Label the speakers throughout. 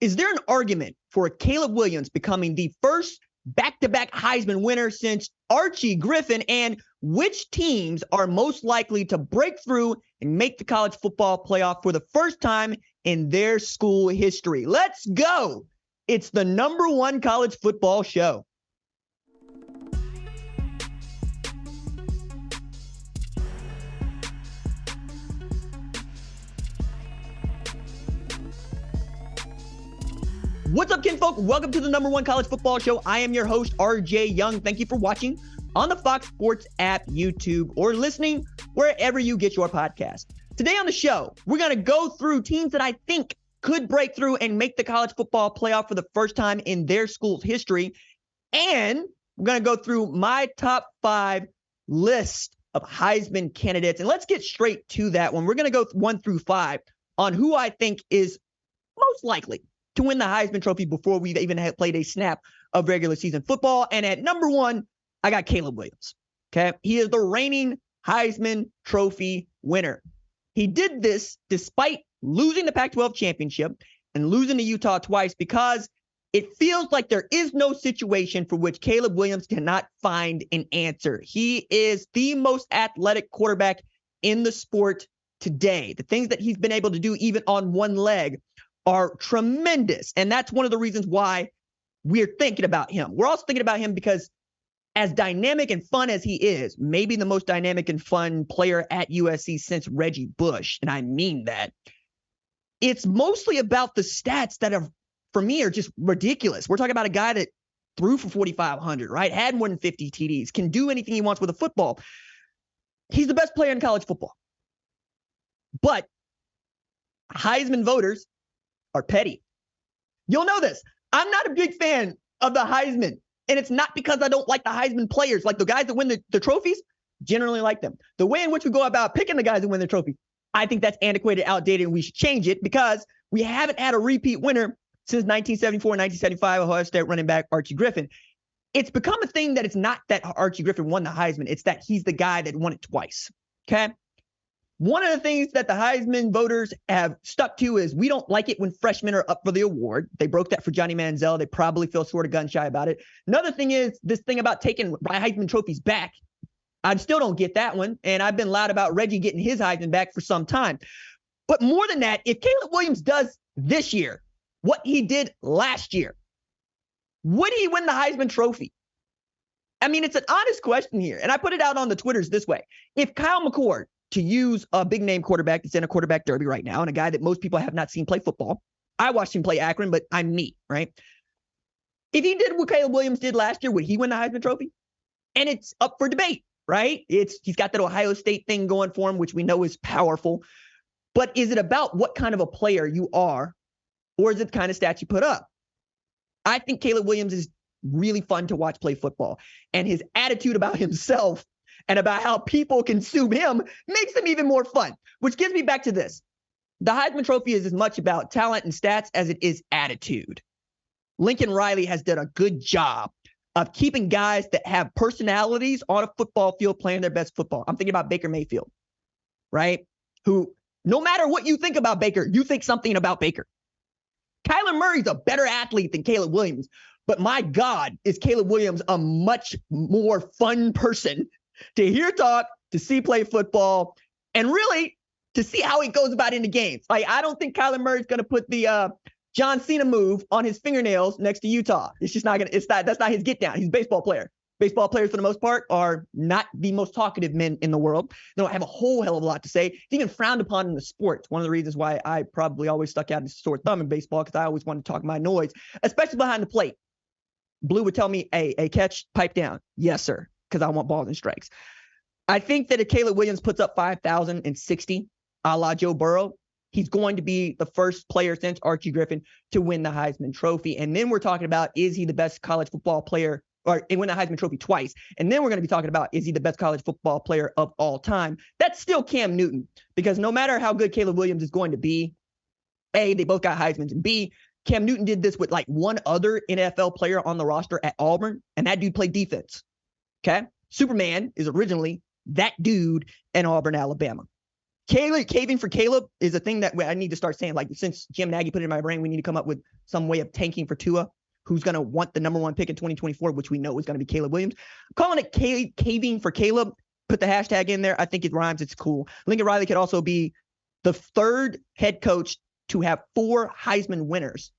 Speaker 1: Is there an argument for Caleb Williams becoming the first back-to-back Heisman winner since Archie Griffin? And which teams are most likely to break through and make the college football playoff for the first time in their school history? Let's go. It's the #1 college football show. What's up, kinfolk? Welcome to the #1 college football show. I am your host, RJ Young. Thank you for watching on the Fox Sports app, YouTube, or listening wherever you get your podcast. Today on the show, we're going to go through teams that I think could break through and make the college football playoff for the first time in their school's history. And we're going to go through my top 5 list of Heisman candidates. And let's get straight to that one. We're going to go 1 through 5 on who I think is most likely to win the Heisman Trophy before we've even played a snap of regular season football. And at #1, I got Caleb Williams. Okay. He is the reigning Heisman Trophy winner. He did this despite losing the Pac-12 championship and losing to Utah twice, because it feels like there is no situation for which Caleb Williams cannot find an answer. He is the most athletic quarterback in the sport today. The things that he's been able to do even on one leg are tremendous. And that's one of the reasons why we're thinking about him. We're also thinking about him because as dynamic and fun as he is, maybe the most dynamic and fun player at USC since Reggie Bush, and I mean that, it's mostly about the stats that are, for me, are just ridiculous. We're talking about a guy that threw for 4,500, right? Had more than 50 TDs, can do anything he wants with a football. He's the best player in college football. But Heisman voters are petty. You'll know this. I'm not a big fan of the Heisman, and it's not because I don't like the Heisman players. Like the guys that win the trophies, generally like them. The way in which we go about picking the guys that win the trophy, I think that's antiquated, outdated, and we should change it because we haven't had a repeat winner since 1974 and 1975, Ohio State running back Archie Griffin. It's become a thing that it's not that Archie Griffin won the Heisman. It's that he's the guy that won it twice. Okay? One of the things that the Heisman voters have stuck to is we don't like it when freshmen are up for the award. They broke that for Johnny Manziel. They probably feel sort of gun shy about it. Another thing is this thing about taking Heisman trophies back. I still don't get that one. And I've been loud about Reggie getting his Heisman back for some time. But more than that, if Caleb Williams does this year what he did last year, would he win the Heisman Trophy? I mean, it's an honest question here. And I put it out on the Twitters this way. If Kyle McCord, to use a big name quarterback that's in a quarterback derby right now, and a guy that most people have not seen play football. I watched him play Akron, but I'm me, right? If he did what Caleb Williams did last year, would he win the Heisman Trophy? And it's up for debate, right? He's got that Ohio State thing going for him, which we know is powerful. But is it about what kind of a player you are, or is it the kind of stats you put up? I think Caleb Williams is really fun to watch play football, and his attitude about himself and about how people consume him makes him even more fun, which gets me back to this. The Heisman Trophy is as much about talent and stats as it is attitude. Lincoln Riley has done a good job of keeping guys that have personalities on a football field playing their best football. I'm thinking about Baker Mayfield, right? Who, no matter what you think about Baker, you think something about Baker. Kyler Murray's a better athlete than Caleb Williams, but my God, is Caleb Williams a much more fun person to hear talk, to see play football, and really to see how he goes about in the games. Like, I don't think Kyler Murray's going to put the John Cena move on his fingernails next to Utah. It's just not going to, that's not his get down. He's a baseball player. Baseball players, for the most part, are not the most talkative men in the world. They don't have a whole hell of a lot to say. It's even frowned upon in the sport. It's one of the reasons why I probably always stuck out as a sore thumb in baseball, because I always wanted to talk my noise, especially behind the plate. Blue would tell me, hey, catch, pipe down. Yes, sir, because I want balls and strikes. I think that if Caleb Williams puts up 5,060, a la Joe Burrow, he's going to be the first player since Archie Griffin to win the Heisman Trophy. And then we're talking about, is he the best college football player, or win the Heisman Trophy twice? And then we're going to be talking about, is he the best college football player of all time? That's still Cam Newton, because no matter how good Caleb Williams is going to be, A, they both got Heismans, and B, Cam Newton did this with like one other NFL player on the roster at Auburn, and that dude played defense. Okay? Superman is originally that dude in Auburn, Alabama. Caving for Caleb is a thing that I need to start saying. Like, since Jim Nagy put it in my brain, we need to come up with some way of tanking for Tua, who's going to want the number 1 pick in 2024, which we know is going to be Caleb Williams. I'm calling it caving for Caleb. Put the hashtag in there. I think it rhymes. It's cool. Lincoln Riley could also be the 3rd head coach to have 4 Heisman winners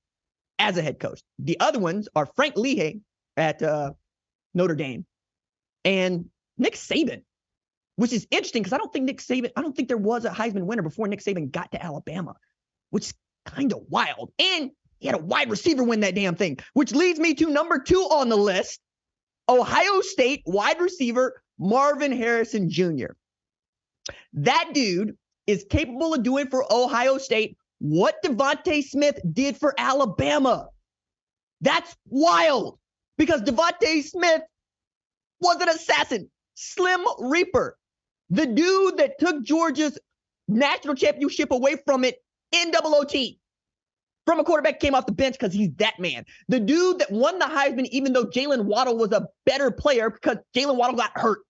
Speaker 1: as a head coach. The other ones are Frank Lehigh at Notre Dame and Nick Saban, which is interesting because I don't think there was a Heisman winner before Nick Saban got to Alabama, which is kind of wild. And he had a wide receiver win that damn thing, which leads me to number 2 on the list, Ohio State wide receiver Marvin Harrison Jr. That dude is capable of doing for Ohio State what Devontae Smith did for Alabama. That's wild, because Devontae Smith was an assassin, Slim Reaper, the dude that took Georgia's national championship away from it in double OT from a quarterback came off the bench because he's that man. The dude that won the Heisman even though Jalen Waddle was a better player because Jalen Waddle got hurt.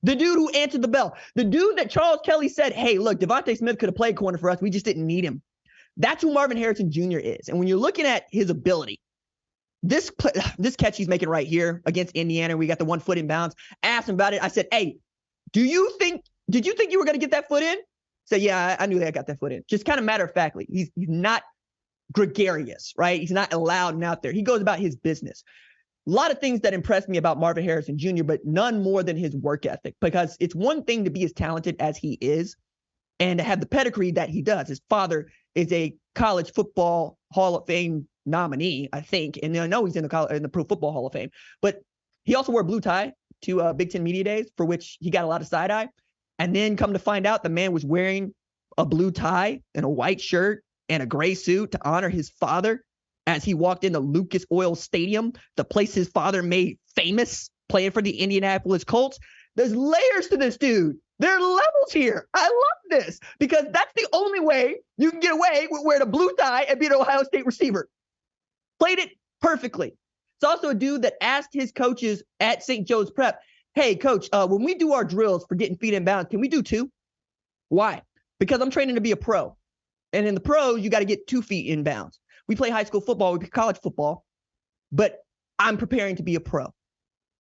Speaker 1: The dude who answered the bell. The dude that Charles Kelly said, hey, look, Devontae Smith could have played corner for us. We just didn't need him. That's who Marvin Harrison Jr. is. And when you're looking at his ability, this catch he's making right here against Indiana, we got the 1 foot in bounds. I asked him about it. I said, hey, did you think you were going to get that foot in? Said, yeah, I knew that I got that foot in. Just kind of matter of factly. He's not gregarious, right? He's not loud and out there. He goes about his business. A lot of things that impressed me about Marvin Harrison Jr., but none more than his work ethic, because it's one thing to be as talented as he is and to have the pedigree that he does. His father is a college football Hall of Fame nominee, I think, and I know he's in the Pro Football Hall of Fame, but he also wore a blue tie to Big Ten Media Days, for which he got a lot of side eye. And then come to find out, the man was wearing a blue tie and a white shirt and a gray suit to honor his father as he walked into Lucas Oil Stadium, the place his father made famous, playing for the Indianapolis Colts. There's layers to this dude. There are levels here. I love this because that's the only way you can get away with wearing a blue tie and being an Ohio State receiver. Played it perfectly. It's also a dude that asked his coaches at St. Joe's Prep, hey, coach, when we do our drills for getting feet in bounds, can we do 2? Why? Because I'm training to be a pro. And in the pros, you got to get 2 feet in bounds. We play high school football, we play college football, but I'm preparing to be a pro.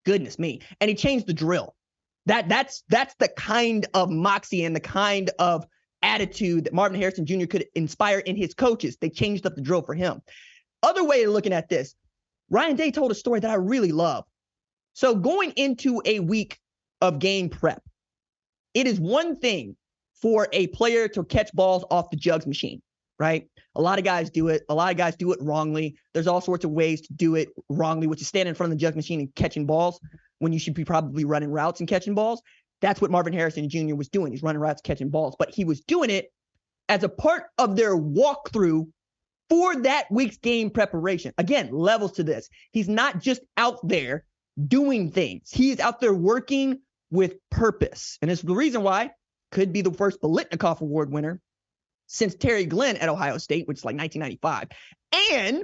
Speaker 1: Goodness me. And he changed the drill. That's the kind of moxie and the kind of attitude that Marvin Harrison Jr. could inspire in his coaches. They changed up the drill for him. Other way of looking at this, Ryan Day told a story that I really love. So going into a week of game prep, it is one thing for a player to catch balls off the jugs machine, right? A lot of guys do it. A lot of guys do it wrongly. There's all sorts of ways to do it wrongly, which is standing in front of the jug machine and catching balls when you should be probably running routes and catching balls. That's what Marvin Harrison Jr. was doing. He's running routes, catching balls, but he was doing it as a part of their walkthrough for that week's game preparation. Again, levels to this. He's not just out there doing things. He's out there working with purpose. And it's the reason why could be the first Biletnikoff Award winner since Terry Glenn at Ohio State, which is like 1995. And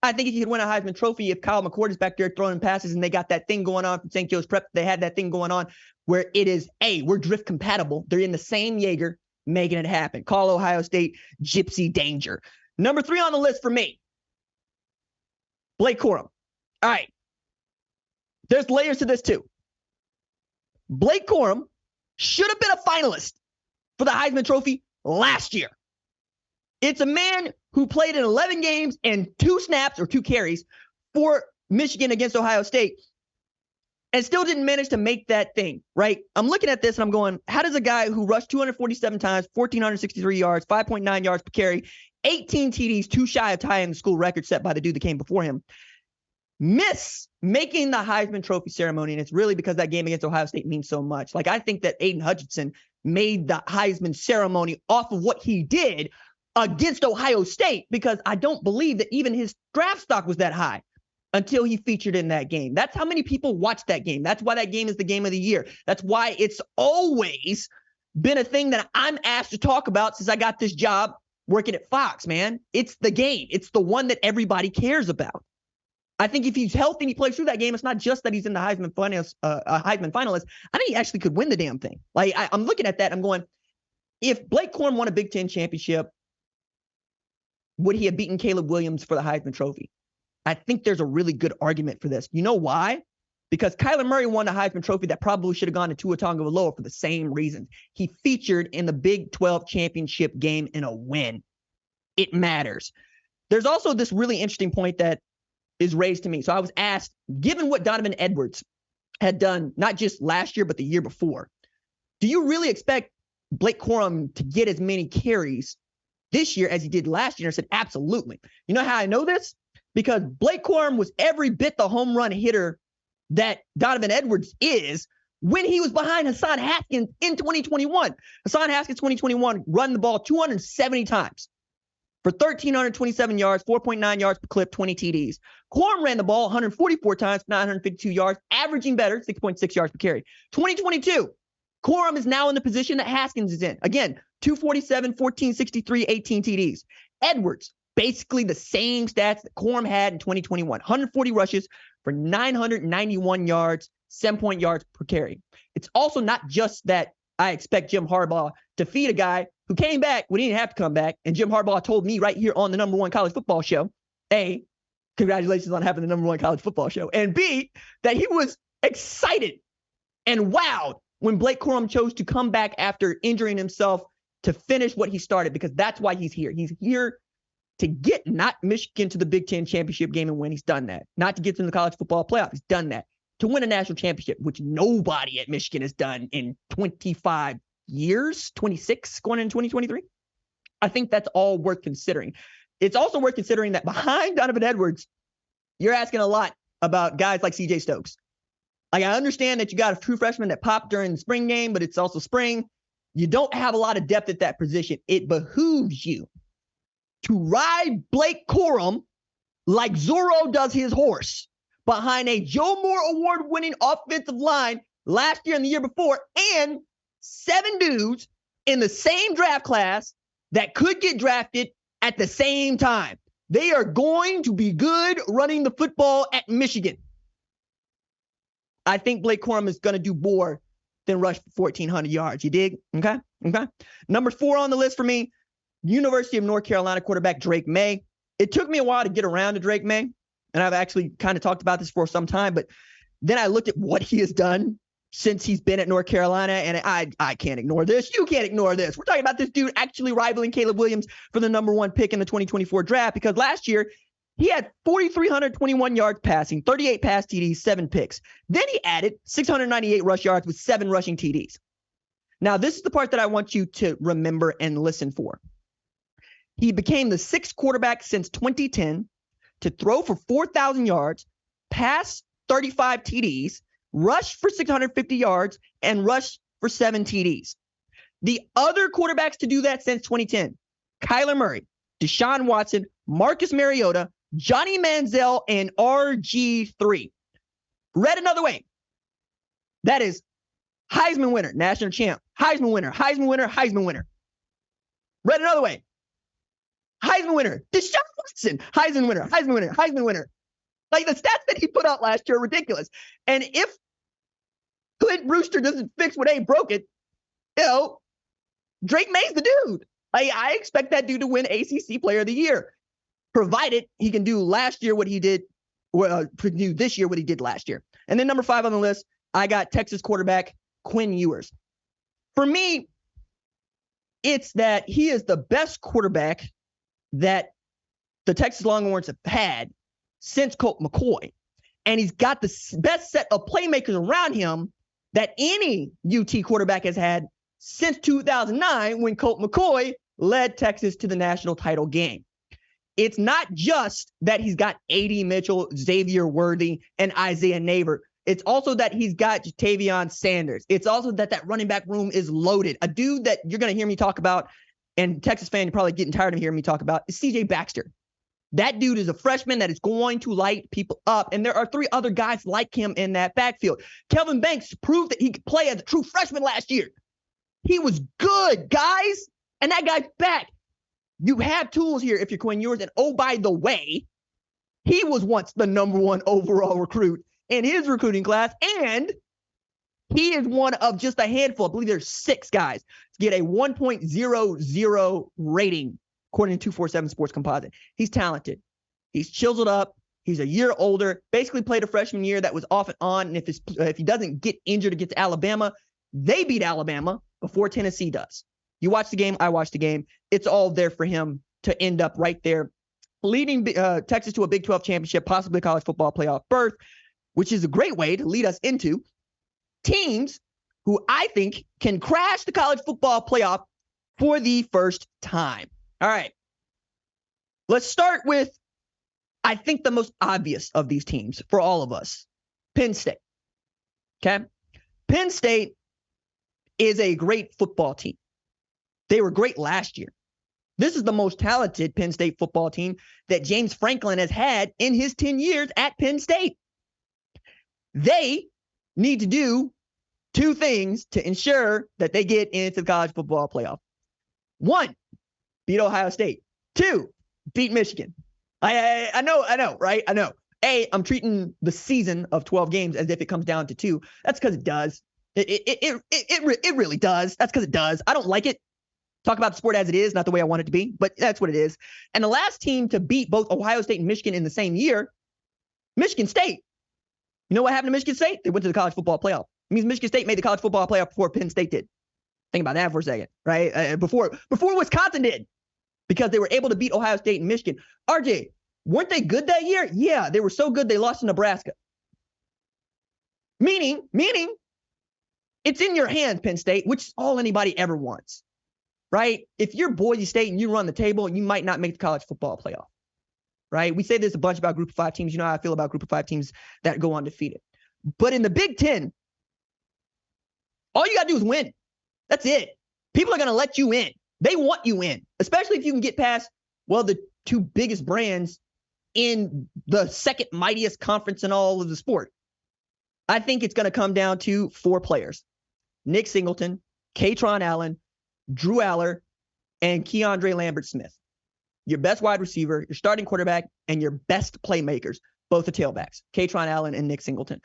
Speaker 1: I think he could win a Heisman Trophy if Kyle McCord is back there throwing passes and they got that thing going on from St. Joe's Prep. They had that thing going on where it is, we're drift compatible. They're in the same Jaeger making it happen. Call Ohio State Gypsy Danger. Number 3 on the list for me, Blake Corum. All right. There's layers to this too. Blake Corum should have been a finalist for the Heisman Trophy last year. It's a man who played in 11 games and 2 snaps or 2 carries for Michigan against Ohio State and still didn't manage to make that thing, right? I'm looking at this and I'm going, how does a guy who rushed 247 times, 1,463 yards, 5.9 yards per carry, 18 TDs, 2 shy of tying the school record set by the dude that came before him, miss making the Heisman Trophy ceremony? And it's really because that game against Ohio State means so much. Like, I think that Aiden Hutchinson made the Heisman ceremony off of what he did against Ohio State, because I don't believe that even his draft stock was that high until he featured in that game. That's how many people watched that game. That's why that game is the game of the year. That's why it's always been a thing that I'm asked to talk about since I got this job working at Fox, man. It's the game. It's the one that everybody cares about. I think if he's healthy and he plays through that game, it's not just that he's in the Heisman finalist. I think he actually could win the damn thing. Like, I'm looking at that, I'm going, if Blake Corum won a Big Ten championship, would he have beaten Caleb Williams for the Heisman Trophy? I think there's a really good argument for this. You know why? Because Kyler Murray won the Heisman Trophy that probably should have gone to Tua Tagovailoa for the same reasons. He featured in the Big 12 championship game in a win. It matters. There's also this really interesting point that is raised to me. So I was asked, given what Donovan Edwards had done, not just last year, but the year before, do you really expect Blake Corum to get as many carries this year as he did last year? I said, absolutely. You know how I know this? Because Blake Corum was every bit the home run hitter that Donovan Edwards is when he was behind Hassan Haskins in 2021. Hassan Haskins 2021 run the ball 270 times for 1,327 yards, 4.9 yards per clip, 20 TDs. Corum ran the ball 144 times, 952 yards, averaging better, 6.6 yards per carry. 2022, Corum is now in the position that Haskins is in. Again, 247, 1463, 18 TDs. Edwards, basically the same stats that Corum had in 2021. 140 rushes for 991 yards, 7 yards per carry. It's also not just that I expect Jim Harbaugh to feed a guy who came back when he didn't have to come back. And Jim Harbaugh told me right here on the number one college football show, A, congratulations on having the number one college football show, and B, that he was excited and wowed when Blake Corum chose to come back after injuring himself to finish what he started, because that's why he's here. He's here to get not Michigan to the Big Ten championship game and win. He's done that. Not to get to the college football playoff. He's done that. To win a national championship, which nobody at Michigan has done in 25 years, 26 going into 2023. I think that's all worth considering. It's also worth considering that behind Donovan Edwards, you're asking a lot about guys like CJ Stokes. Like, I understand that you got a true freshman that popped during the spring game, but it's also spring. You don't have a lot of depth at that position. It behooves you to ride Blake Corum like Zorro does his horse behind a Joe Moore award-winning offensive line last year and the year before, and 7 dudes in the same draft class that could get drafted at the same time. They are going to be good running the football at Michigan. I think Blake Corum is going to do more than rush for 1,400 yards. You dig? Okay. Number 4 on the list for me, University of North Carolina quarterback Drake May. It took me a while to get around to Drake May, and I've actually kind of talked about this for some time, but then I looked at what he has done since he's been at North Carolina, and I can't ignore this. You can't ignore this. We're talking about this dude actually rivaling Caleb Williams for the number 1 pick in the 2024 draft, because last year he had 4,321 yards passing, 38 pass TDs, 7 picks. Then he added 698 rush yards with 7 rushing TDs. Now, this is the part that I want you to remember and listen for. He became the 6th quarterback since 2010 to throw for 4,000 yards, pass 35 TDs, rush for 650 yards, and rush for 7 TDs. The other quarterbacks to do that since 2010, Kyler Murray, Deshaun Watson, Marcus Mariota, Johnny Manziel, and RG3. Read another way. That is Heisman winner, national champ, Heisman winner, Heisman winner, Heisman winner. Read another way. Heisman winner, Deshaun Watson, Heisman winner, Heisman winner, Heisman winner. Like, the stats that he put out last year are ridiculous. And if Clint Brewster doesn't fix what ain't broke it, Drake May's the dude. I expect that dude to win ACC Player of the Year, provided he can do last year what he did, do this year what he did last year. And then number 5 on the list, I got Texas quarterback Quinn Ewers. For me, it's that he is the best quarterback that the Texas Longhorns have had since Colt McCoy. And he's got the best set of playmakers around him that any UT quarterback has had since 2009, when Colt McCoy led Texas to the national title game. It's not just that he's got A.D. Mitchell, Xavier Worthy, and Isaiah Neighbor. It's also that he's got Jatavion Sanders. It's also that running back room is loaded. A dude that you're going to hear me talk about, and Texas fan, you're probably getting tired of hearing me talk about, is C.J. Baxter. That dude is a freshman that is going to light people up. And there are 3 other guys like him in that backfield. Kelvin Banks proved that he could play as a true freshman last year. He was good, guys. And that guy's back. You have tools here if you're Quinn Ewers. And oh, by the way, he was once the number 1 overall recruit in his recruiting class. And He is one of just a handful, I believe there's 6 guys, to get a 1.00 rating, according to 247 Sports Composite. He's talented. He's chiseled up. He's a year older, basically played a freshman year that was off and on. And if he doesn't get injured against Alabama, they beat Alabama before Tennessee does. You watch the game, I watch the game. It's all there for him to end up right there, leading Texas to a Big 12 championship, possibly a college football playoff berth, which is a great way to lead us into teams who I think can crash the college football playoff for the first time. All right. Let's start with, I think, the most obvious of these teams for all of us, Penn State. Okay? Penn State is a great football team. They were great last year. This is the most talented Penn State football team that James Franklin has had in his 10 years at Penn State. They need to do 2 things to ensure that they get into the college football playoff. 1, beat Ohio State. 2, beat Michigan. I know, right? I know. I'm treating the season of 12 games as if it comes down to 2. That's because it does. It really does. That's because it does. I don't like it. Talk about the sport as it is, not the way I want it to be, but that's what it is. And the last team to beat both Ohio State and Michigan in the same year, Michigan State. You know what happened to Michigan State? They went to the college football playoff. It means Michigan State made the college football playoff before Penn State did. Think about that for a second, right? Before Wisconsin did, because they were able to beat Ohio State and Michigan. RJ, weren't they good that year? Yeah, they were so good they lost to Nebraska. Meaning, it's in your hands, Penn State, which is all anybody ever wants, right? If you're Boise State and you run the table, you might not make the college football playoff, right? We say this a bunch about Group of 5 teams. You know how I feel about Group of 5 teams that go undefeated. But in the Big Ten, all you got to do is win. That's it. People are going to let you in. They want you in, especially if you can get past, well, the 2 biggest brands in the second mightiest conference in all of the sport. I think it's going to come down to 4 players: Nick Singleton, Katron Allen, Drew Aller, and Keandre Lambert-Smith. Your best wide receiver, your starting quarterback, and your best playmakers, both the tailbacks, Katron Allen and Nick Singleton.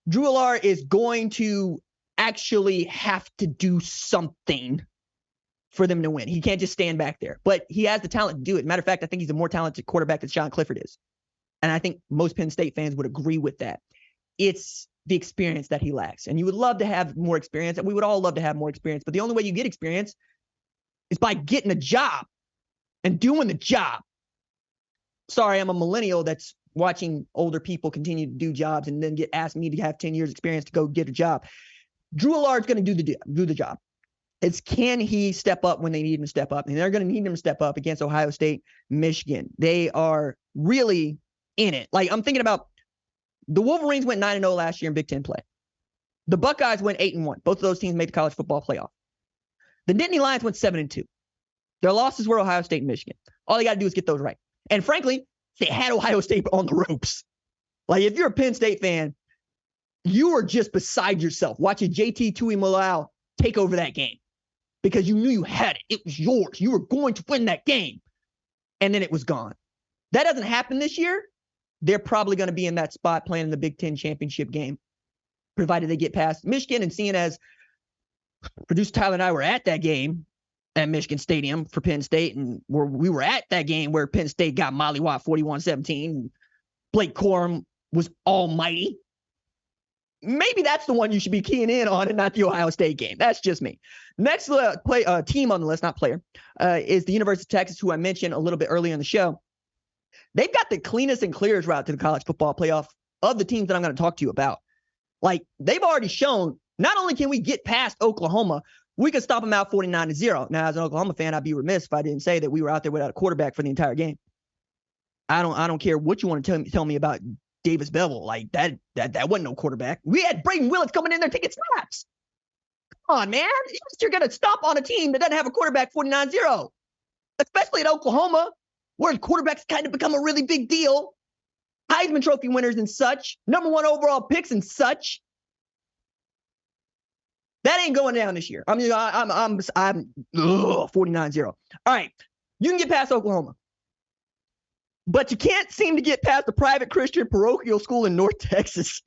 Speaker 1: Drew Aller is going to actually have to do something for them to win. He can't just stand back there, but he has the talent to do it. Matter of fact, I think he's a more talented quarterback than Sean Clifford is. And I think most Penn State fans would agree with that. It's the experience that he lacks. And you would love to have more experience, and we would all love to have more experience. But the only way you get experience is by getting a job and doing the job. Sorry, I'm a millennial that's watching older people continue to do jobs and then get asked me to have 10 years experience to go get a job. Drew Aller is going to do the job. It's, can he step up when they need him to step up? And they're going to need him to step up against Ohio State, Michigan. They are really in it. Like, I'm thinking about the Wolverines went 9-0 last year in Big Ten play. The Buckeyes went 8-1. Both of those teams made the college football playoff. The Nittany Lions went 7-2. Their losses were Ohio State and Michigan. All they got to do is get those right. And frankly, they had Ohio State on the ropes. Like, if you're a Penn State fan, you are just beside yourself watching JT Tuimoloau take over that game because you knew you had it. It was yours. You were going to win that game. And then it was gone. That doesn't happen this year. They're probably going to be in that spot playing in the Big Ten championship game, provided they get past Michigan. And seeing as producer Tyler and I were at that game at Michigan Stadium for Penn State, and we were at that game where Penn State got mollywopped 41-17, and Blake Corum was almighty. Maybe that's the one you should be keying in on and not the Ohio State game. That's just me. Next team on the list, not player, is the University of Texas, who I mentioned a little bit earlier in the show. They've got the cleanest and clearest route to the college football playoff of the teams that I'm going to talk to you about. Like, they've already shown, not only can we get past Oklahoma, we can stop them out 49-0. Now, as an Oklahoma fan, I'd be remiss if I didn't say that we were out there without a quarterback for the entire game. I don't care what you want to tell me about Davis Bevel. Like, that wasn't no quarterback. We had Braden Willits coming in there taking snaps. Come on, man. You're going to stop on a team that doesn't have a quarterback 49-0, especially at Oklahoma, where quarterbacks kind of become a really big deal. Heisman Trophy winners and such, number 1 overall picks and such. That ain't going down this year. I'm 49-0. All right, you can get past Oklahoma, but you can't seem to get past the private Christian parochial school in North Texas.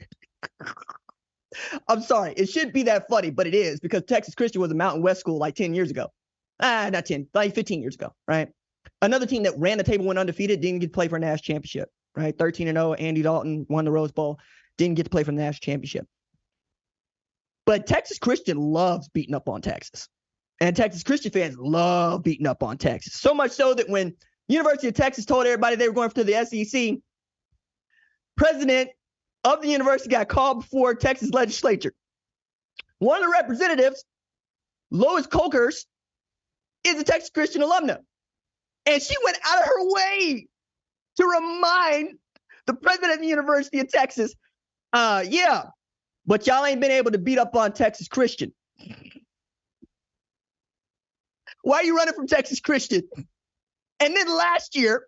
Speaker 1: I'm sorry. It shouldn't be that funny, but it is because Texas Christian was a Mountain West school like 10 years ago. Not 10, like 15 years ago, right? Another team that ran the table, went undefeated, didn't get to play for a national championship, right? 13-0, Andy Dalton won the Rose Bowl, didn't get to play for the national championship. But Texas Christian loves beating up on Texas. And Texas Christian fans love beating up on Texas. So much so that when University of Texas told everybody they were going to the SEC, president of the university got called before Texas legislature. One of the representatives, Lois Colkers, is a Texas Christian alumna. And she went out of her way to remind the president of the University of Texas, yeah, but y'all ain't been able to beat up on Texas Christian. Why are you running from Texas Christian? And then last year,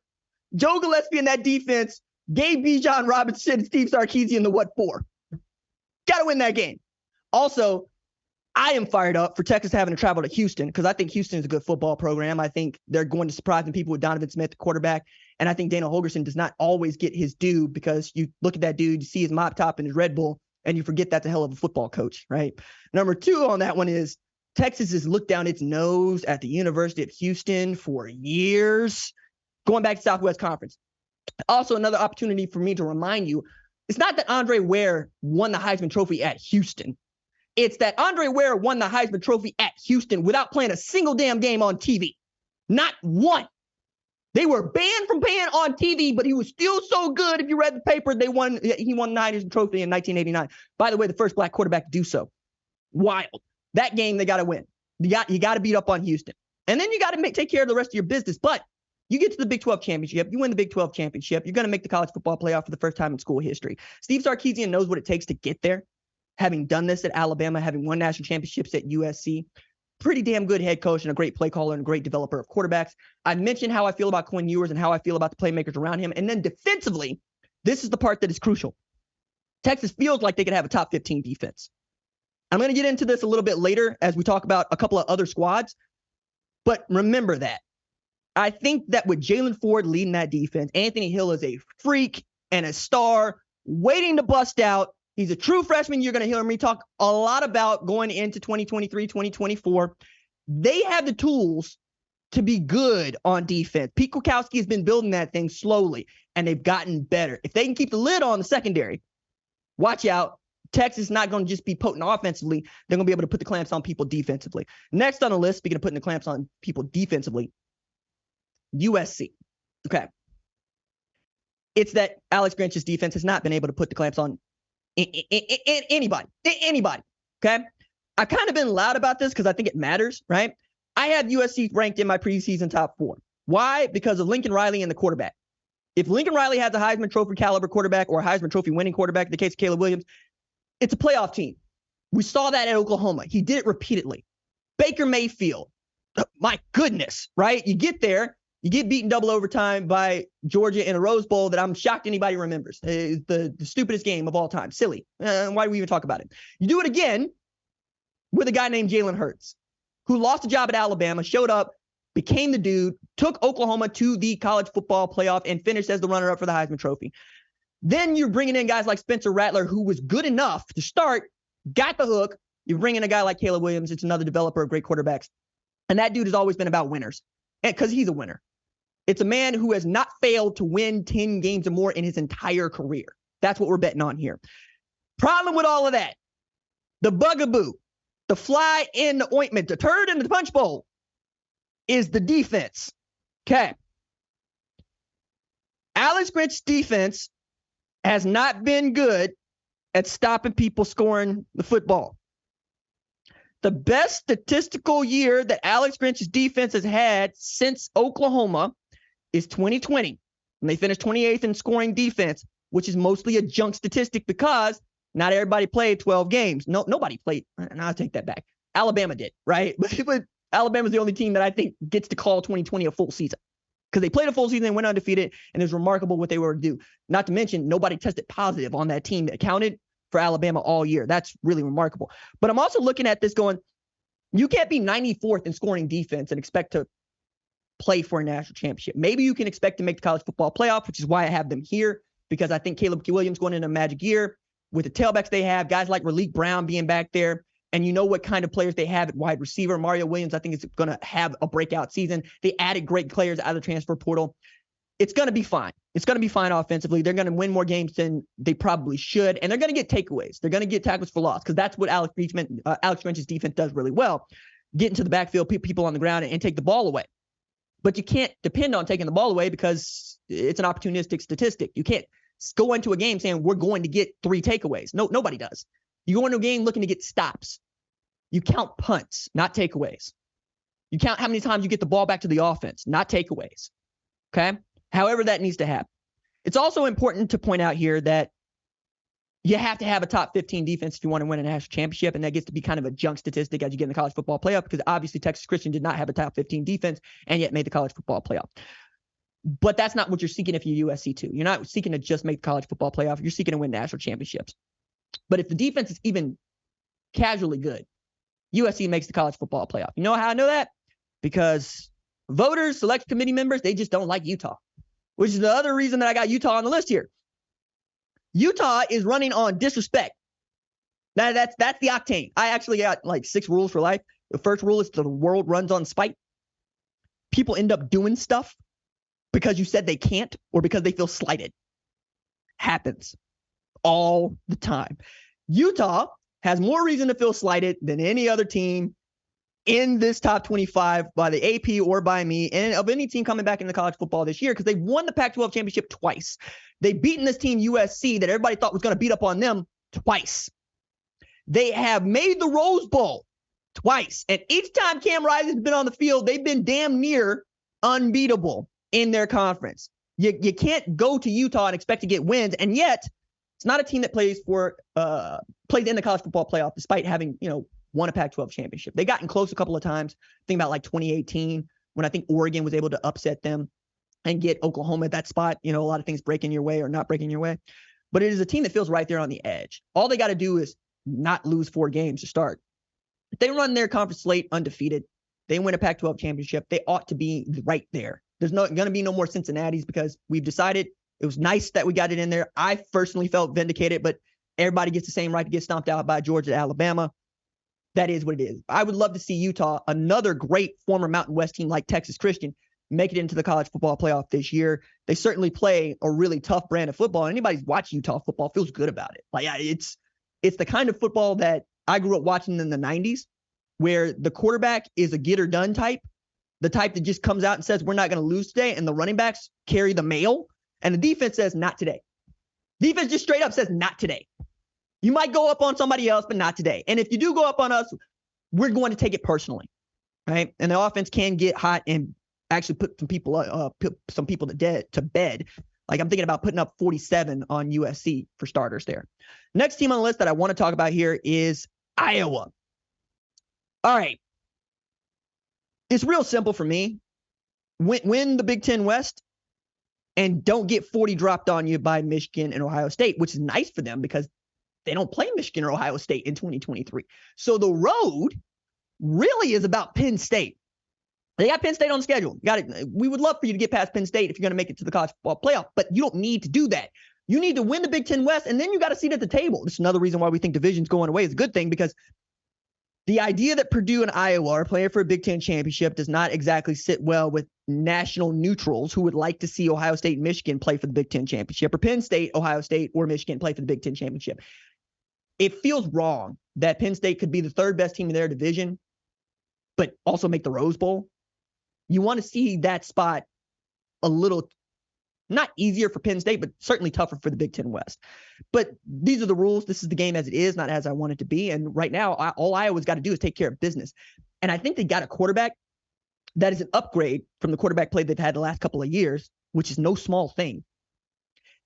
Speaker 1: Joe Gillespie and that defense gave Bijan Robinson and Steve Sarkisian the what for. Got to win that game. Also, I am fired up for Texas having to travel to Houston because I think Houston is a good football program. I think they're going to surprise people with Donovan Smith, the quarterback. And I think Dana Holgorsen does not always get his due because you look at that dude, you see his mop top and his Red Bull, and you forget that's a hell of a football coach, right? Number two on that one is Texas has looked down its nose at the University of Houston for years, going back to Southwest Conference. Also, another opportunity for me to remind you, it's not that Andre Ware won the Heisman Trophy at Houston. It's that Andre Ware won the Heisman Trophy at Houston without playing a single damn game on TV. Not one. They were banned from playing on TV, but he was still so good. If you read the paper, he won the Heisman Trophy in 1989. By the way, the first black quarterback to do so. Wild. That game, they got to win. You got to beat up on Houston. And then you got to take care of the rest of your business. But you get to the Big 12 championship. You win the Big 12 championship. You're going to make the college football playoff for the first time in school history. Steve Sarkisian knows what it takes to get there. Having done this at Alabama, having won national championships at USC, pretty damn good head coach and a great play caller and a great developer of quarterbacks. I mentioned how I feel about Quinn Ewers and how I feel about the playmakers around him. And then defensively, this is the part that is crucial. Texas feels like they could have a top 15 defense. I'm going to get into this a little bit later as we talk about a couple of other squads. But remember that. I think that with Jalen Ford leading that defense, Anthony Hill is a freak and a star waiting to bust out. He's a true freshman. You're going to hear me talk a lot about going into 2023, 2024. They have the tools to be good on defense. Pete Kwiatkowski has been building that thing slowly, and they've gotten better. If they can keep the lid on the secondary, watch out. Texas is not going to just be potent offensively. They're going to be able to put the clamps on people defensively. Next on the list, speaking of putting the clamps on people defensively, USC. Okay. It's that Alex Grinch's defense has not been able to put the clamps on anybody. Okay. I've kind of been loud about this because I think it matters, right? I have USC ranked in my preseason top 4. Why? Because of Lincoln Riley and the quarterback. If Lincoln Riley has a Heisman Trophy caliber quarterback or a Heisman Trophy winning quarterback, in the case of Caleb Williams, it's a playoff team. We saw that at Oklahoma. He did it repeatedly. Baker Mayfield, my goodness, right? You get there, you get beaten double overtime by Georgia in a Rose Bowl that I'm shocked anybody remembers. It's the stupidest game of all time. Silly. Why do we even talk about it? You do it again with a guy named Jalen Hurts, who lost a job at Alabama, showed up, became the dude, took Oklahoma to the college football playoff, and finished as the runner-up for the Heisman Trophy. Then you're bringing in guys like Spencer Rattler, who was good enough to start, got the hook. You bring in a guy like Caleb Williams. It's another developer of great quarterbacks. And that dude has always been about winners because he's a winner. It's a man who has not failed to win 10 games or more in his entire career. That's what we're betting on here. Problem with all of that, the bugaboo, the fly in the ointment, the turd in the punch bowl is the defense. Okay. Alex Grinch's defense has not been good at stopping people scoring the football. The best statistical year that Alex Grinch's defense has had since Oklahoma is 2020, when they finished 28th in scoring defense, which is mostly a junk statistic because not everybody played 12 games. Nobody played. And I'll take that back. Alabama did, right? But Alabama's the only team that I think gets to call 2020 a full season because they played a full season and went undefeated, and it's remarkable what they were to do. Not to mention, nobody tested positive on that team that counted for Alabama all year. That's really remarkable. But I'm also looking at this going, you can't be 94th in scoring defense and expect to play for a national championship. Maybe you can expect to make the college football playoff, which is why I have them here, because I think Caleb Williams going into a magic year. with the tailbacks they have, guys like Raleek Brown being back there, and you know what kind of players they have at wide receiver. Mario Williams, I think, is going to have a breakout season. They added great players out of the transfer portal. It's going to be fine. It's going to be fine offensively. They're going to win more games than they probably should, and they're going to get takeaways. They're going to get tackles for loss because that's what Alex Grinch's defense does really well. Get into the backfield, put people on the ground, and take the ball away. But you can't depend on taking the ball away because it's an opportunistic statistic. You can't go into a game saying we're going to get 3 takeaways. No, nobody does. You go into a game looking to get stops. You count punts, not takeaways. You count how many times you get the ball back to the offense, not takeaways. Okay? However that needs to happen. It's also important to point out here that you have to have a top 15 defense if you want to win a national championship, and that gets to be kind of a junk statistic as you get in the college football playoff because obviously Texas Christian did not have a top 15 defense and yet made the college football playoff. But that's not what you're seeking if you're USC too. You're not seeking to just make the college football playoff. You're seeking to win national championships. But if the defense is even casually good, USC makes the college football playoff. You know how I know that? Because voters, select committee members, they just don't like Utah, which is the other reason that I got Utah on the list here. Utah is running on disrespect. Now that's the octane. I actually got like 6 rules for life. The first rule is the world runs on spite. People end up doing stuff because you said they can't or because they feel slighted. Happens all the time. Utah has more reason to feel slighted than any other team in this top 25 by the AP or by me and of any team coming back into college football this year because they won the Pac-12 championship twice. They've beaten this team USC that everybody thought was going to beat up on them twice. They have made the Rose Bowl twice. And each time Cam Rising's been on the field, they've been damn near unbeatable in their conference. You can't go to Utah and expect to get wins. And yet it's not a team that plays in the college football playoff despite having, won a Pac-12 championship. They gotten close a couple of times. Think about like 2018 when I think Oregon was able to upset them and get Oklahoma at that spot. A lot of things breaking your way or not breaking your way. But it is a team that feels right there on the edge. All they got to do is not lose 4 games to start. If they run their conference slate undefeated, they win a Pac-12 championship, they ought to be right there. There's going to be no more Cincinnati's because we've decided it was nice that we got it in there. I personally felt vindicated, but everybody gets the same right to get stomped out by Georgia, Alabama. That is what it is. I would love to see Utah, another great former Mountain West team like Texas Christian, make it into the college football playoff this year. They certainly play a really tough brand of football. Anybody who's watched Utah football feels good about it. Like it's the kind of football that I grew up watching in the 90s, where the quarterback is a get or done type, the type that just comes out and says, we're not going to lose today. And the running backs carry the mail. And the defense says, not today. Defense just straight up says, not today. You might go up on somebody else, but not today. And if you do go up on us, we're going to take it personally, right? And the offense can get hot and actually put some people to bed. Like I'm thinking about putting up 47 on USC for starters there. Next team on the list that I want to talk about here is Iowa. All right. It's real simple for me. Win the Big Ten West and don't get 40 dropped on you by Michigan and Ohio State, which is nice for them because they don't play Michigan or Ohio State in 2023. So the road really is about Penn State. They got Penn State on the schedule. We would love for you to get past Penn State if you're going to make it to the college football playoff, but you don't need to do that. You need to win the Big Ten West, and then you got a seat at the table. This is another reason why we think divisions going away is a good thing, because the idea that Purdue and Iowa are playing for a Big Ten championship does not exactly sit well with national neutrals who would like to see Ohio State and Michigan play for the Big Ten championship, or Penn State, Ohio State, or Michigan play for the Big Ten championship. It feels wrong that Penn State could be the 3rd best team in their division, but also make the Rose Bowl. You want to see that spot a little, not easier for Penn State, but certainly tougher for the Big Ten West. But these are the rules. This is the game as it is, not as I want it to be. And right now, all Iowa's got to do is take care of business. And I think they got a quarterback that is an upgrade from the quarterback play they've had the last couple of years, which is no small thing.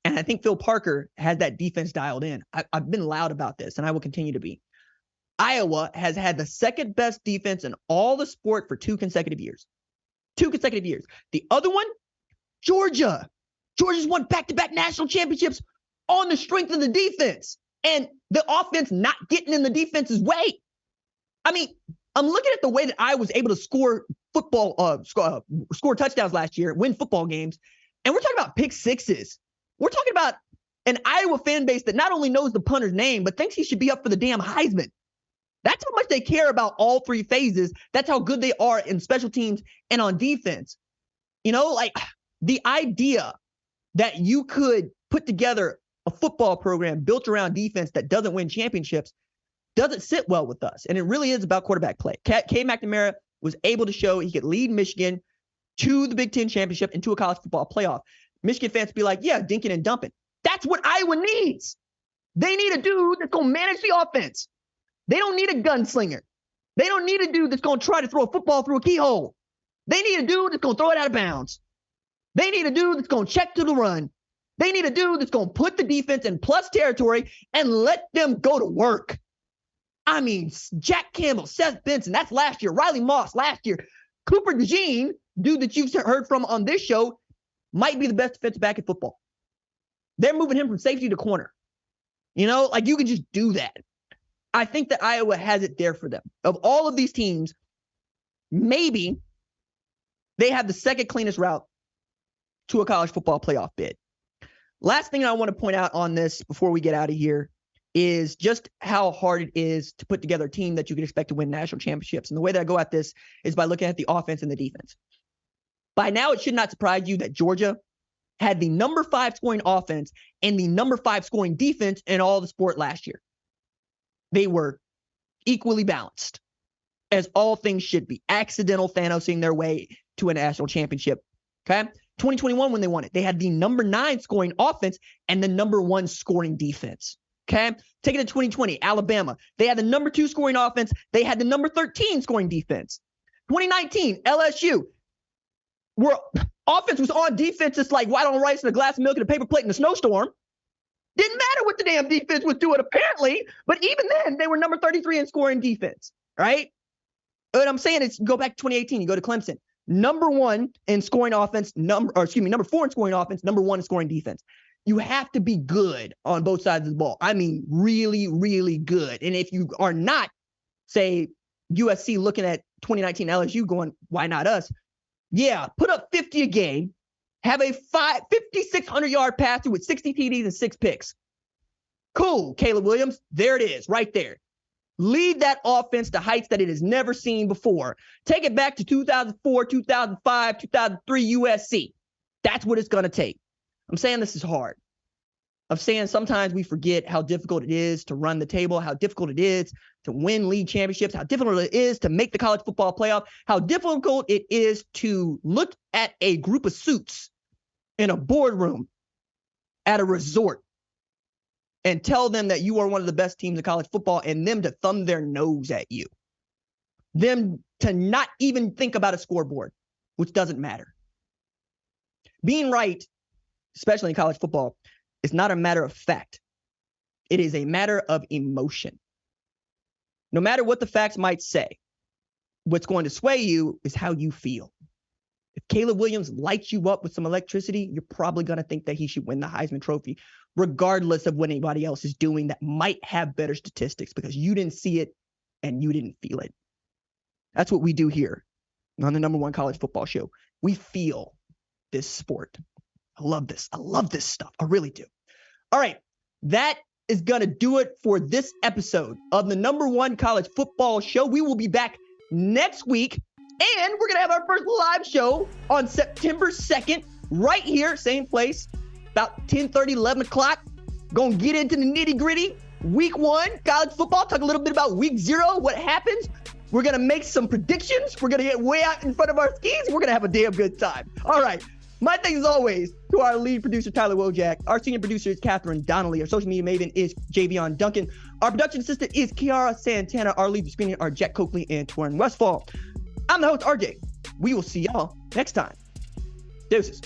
Speaker 1: And I think Phil Parker has that defense dialed in. I've been loud about this, and I will continue to be. Iowa has had the 2nd best defense in all the sport for 2 consecutive years. 2 consecutive years. The other one, Georgia. Georgia's won back-to-back national championships on the strength of the defense and the offense not getting in the defense's way. I mean, I'm looking at the way that I was able to score touchdowns last year, win football games, and we're talking about pick sixes. We're talking about an Iowa fan base that not only knows the punter's name, but thinks he should be up for the damn Heisman. That's how much they care about all three phases. That's how good they are in special teams and on defense. You know, like the idea that you could put together a football program built around defense that doesn't win championships doesn't sit well with us. And it really is about quarterback play. Cade McNamara was able to show he could lead Michigan to the Big Ten championship and to a college football playoff. Michigan fans be like, yeah, dinking and dumping. That's what Iowa needs. They need a dude that's going to manage the offense. They don't need a gunslinger. They don't need a dude that's going to try to throw a football through a keyhole. They need a dude that's going to throw it out of bounds. They need a dude that's going to check to the run. They need a dude that's going to put the defense in plus territory and let them go to work. I mean, Jack Campbell, Seth Benson, that's last year. Riley Moss last year. Cooper DeJean, dude that you've heard from on this show, might be the best defensive back in football. They're moving him from safety to corner. You know, like you can just do that. I think that Iowa has it there for them. Of all of these teams, maybe they have the second cleanest route to a college football playoff bid. Last thing I want to point out on this before we get out of here is just how hard it is to put together a team that you can expect to win national championships. And the way that I go at this is by looking at the offense and the defense. By now, it should not surprise you that Georgia had the number 5 scoring offense and the number 5 scoring defense in all the sport last year. They were equally balanced, as all things should be. Accidental Thanosing their way to a national championship. Okay? 2021, when they won it, they had the number 9 scoring offense and the number 1 scoring defense. Okay? Take it to 2020, Alabama. They had the number 2 scoring offense. They had the number 13 scoring defense. 2019, LSU. Offense was on defense. It's like white on rice and a glass of milk and a paper plate in a snowstorm. Didn't matter what the damn defense was doing, apparently. But even then, they were number 33 in scoring defense, right? What I'm saying is, go back to 2018. You go to Clemson. Number 1 in scoring offense, number 4 in scoring offense, number 1 in scoring defense. You have to be good on both sides of the ball. I mean, really, really good. And if you are not, say, USC looking at 2019 LSU going, why not us? Yeah, put up 50 a game, have a 5,600-yard passer with 60 TDs and 6 picks. Cool, Caleb Williams. There it is, right there. Lead that offense to heights that it has never seen before. Take it back to 2004, 2005, 2003 USC. That's what it's going to take. I'm saying this is hard. I'm saying sometimes we forget how difficult it is to run the table, how difficult it is to win league championships, how difficult it is to make the college football playoff, how difficult it is to look at a group of suits in a boardroom at a resort and tell them that you are one of the best teams in college football and them to thumb their nose at you. Them to not even think about a scoreboard, which doesn't matter. Being right, especially in college football, is not a matter of fact. It is a matter of emotion. No matter what the facts might say, what's going to sway you is how you feel. If Caleb Williams lights you up with some electricity, you're probably going to think that he should win the Heisman Trophy, regardless of what anybody else is doing that might have better statistics because you didn't see it and you didn't feel it. That's what we do here on the number 1 college football show. We feel this sport. I love this. I love this stuff. I really do. All right. That is going to do it for this episode of the number 1 college football show. We will be back next week, and we're going to have our first live show on September 2nd, right here, same place, about 10:30, 11 o'clock. Going to get into the nitty gritty. Week 1, college football, talk a little bit about week 0, what happens. We're going to make some predictions. We're going to get way out in front of our skis. We're going to have a damn good time. All right. My thanks, as always, to our lead producer, Tyler Wojak. Our senior producer is Catherine Donnelly. Our social media maven is Javion Duncan. Our production assistant is Kiara Santana. Our lead screener are Jack Coakley and Twain Westfall. I'm the host, RJ. We will see y'all next time. Deuces.